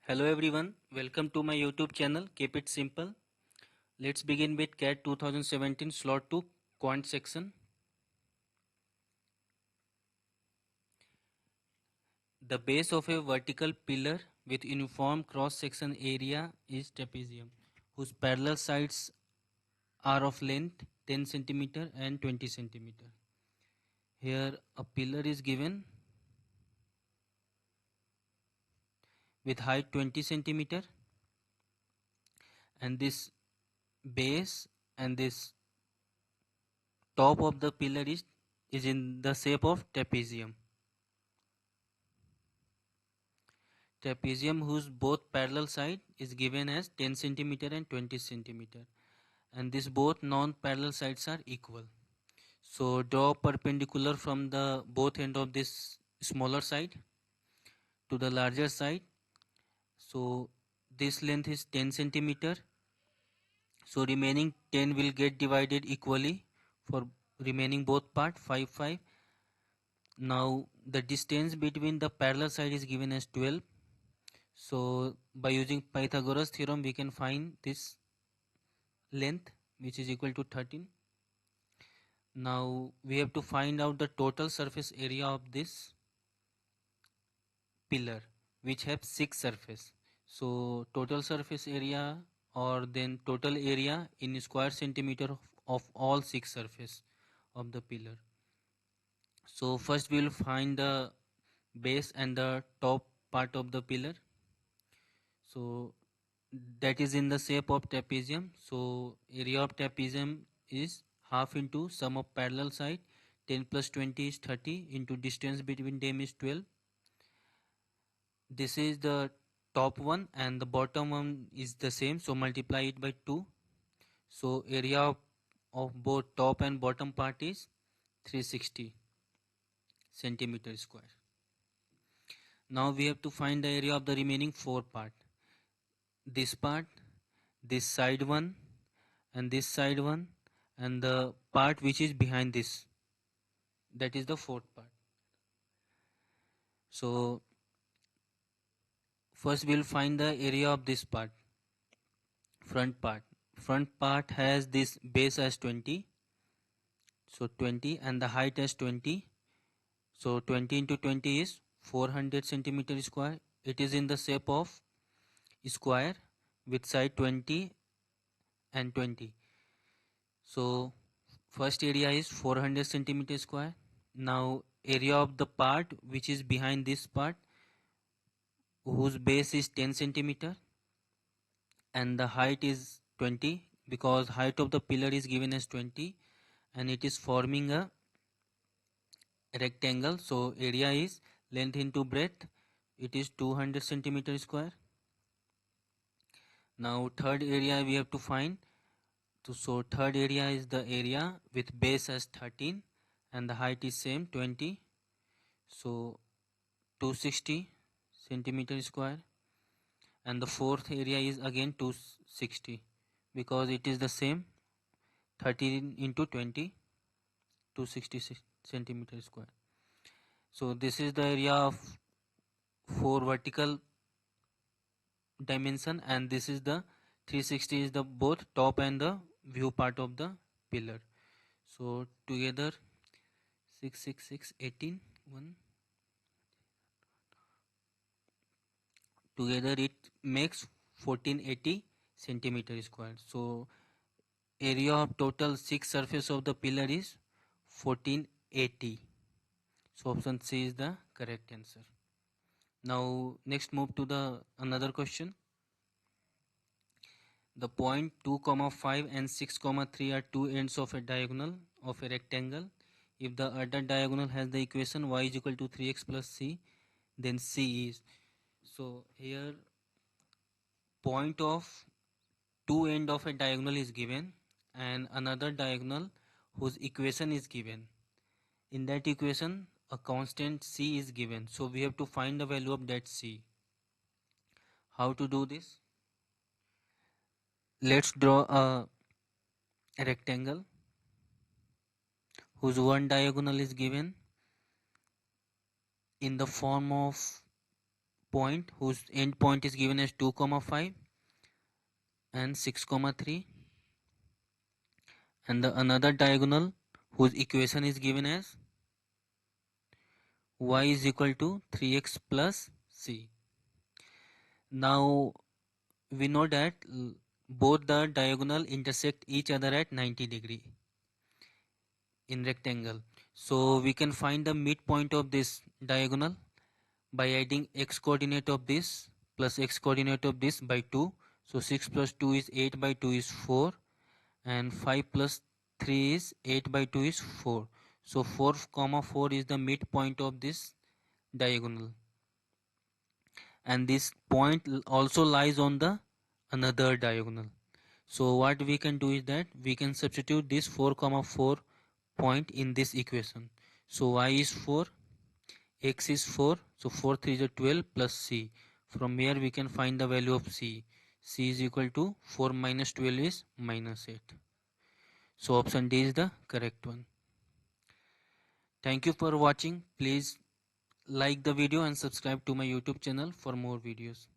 Hello everyone, welcome to my YouTube channel. Keep it simple. Let's begin with CAT 2017 Slot 2 Quant section. The base of a vertical pillar with uniform cross-section area is trapezium, whose parallel sides are of length 10 cm and 20 cm. Here a pillar is given with height 20 cm, and this base and this top of the pillar is in the shape of trapezium. Trapezium whose both parallel side is given as 10 cm and 20 cm, and these both non-parallel sides are equal. So draw perpendicular from the both end of this smaller side to the larger side. So this length is 10 cm. So remaining 10 will get divided equally for remaining both part 5 5. Now the distance between the parallel side is given as 12. So by using Pythagoras theorem we can find this length, which is equal to 13. Now we have to find out the total surface area of this pillar, which have 6 surface. So total surface area, or then total area in square centimeter of all 6 surface of the pillar. So first we will find the base and the top part of the pillar. So that is in the shape of trapezium. So area of trapezium is half into sum of parallel side. 10 plus 20 is 30 into distance between them is 12. This is the top one, and the bottom one is the same, so multiply it by 2. So area of both top and bottom part is 360 centimeter square. Now we have to find the area of the remaining 4 part. This part, this side one, and this side one, and the part which is behind this, that is the fourth part. So first we'll find the area of this part, front part has this base as 20, so 20, and the height as 20, so 20 into 20 is 400 centimeter square. It is in the shape of square with side 20 and 20. So first area is 400 centimeter square. Now area of the part which is behind this part, whose base is 10 centimeter and the height is 20, because height of the pillar is given as 20 and it is forming a rectangle. So area is length into breadth, it is 200 centimeter square. Now third area we have to find. So third area is the area with base as 13 and the height is same 20, so 260 centimeter square. And the fourth area is again 260, because it is the same 13 into 20, 260 centimeter square. So this is the area of 4 vertical dimension, and this is the 360 is the both top and the view part of the pillar. So together 666 18 1, together it makes 1480 centimeter square. So area of total 6 surface of the pillar is 1480. So option C is the correct answer. Now next move to the another question. The point 2, 5 and 6, 3 are two ends of a diagonal of a rectangle. If the other diagonal has the equation y is equal to 3x plus c, then c is. So here point of two end of a diagonal is given and another diagonal whose equation is given. In that equation a constant c is given. So we have to find the value of that c. How to do this? Let's draw a rectangle whose one diagonal is given in the form of point whose end point is given as 2 comma 5 and 6 comma 3, and the another diagonal whose equation is given as y is equal to 3x plus c. Now we know that both the diagonal intersect each other at 90 degree in rectangle. So we can find the midpoint of this diagonal by adding x coordinate of this plus x coordinate of this by 2. So 6 plus 2 is 8 by 2 is 4, and 5 plus 3 is 8 by 2 is 4. So 4 comma 4 is the midpoint of this diagonal, and this point also lies on the another diagonal. So what we can do is that we can substitute this 4 comma 4 point in this equation. So y is 4, x is 4, so 4 3 is 12 plus c. From here we can find the value of c. C is equal to 4 minus 12 is minus 8. So option D is the correct one. Thank you for watching. Please like the video and subscribe to my YouTube channel for more videos.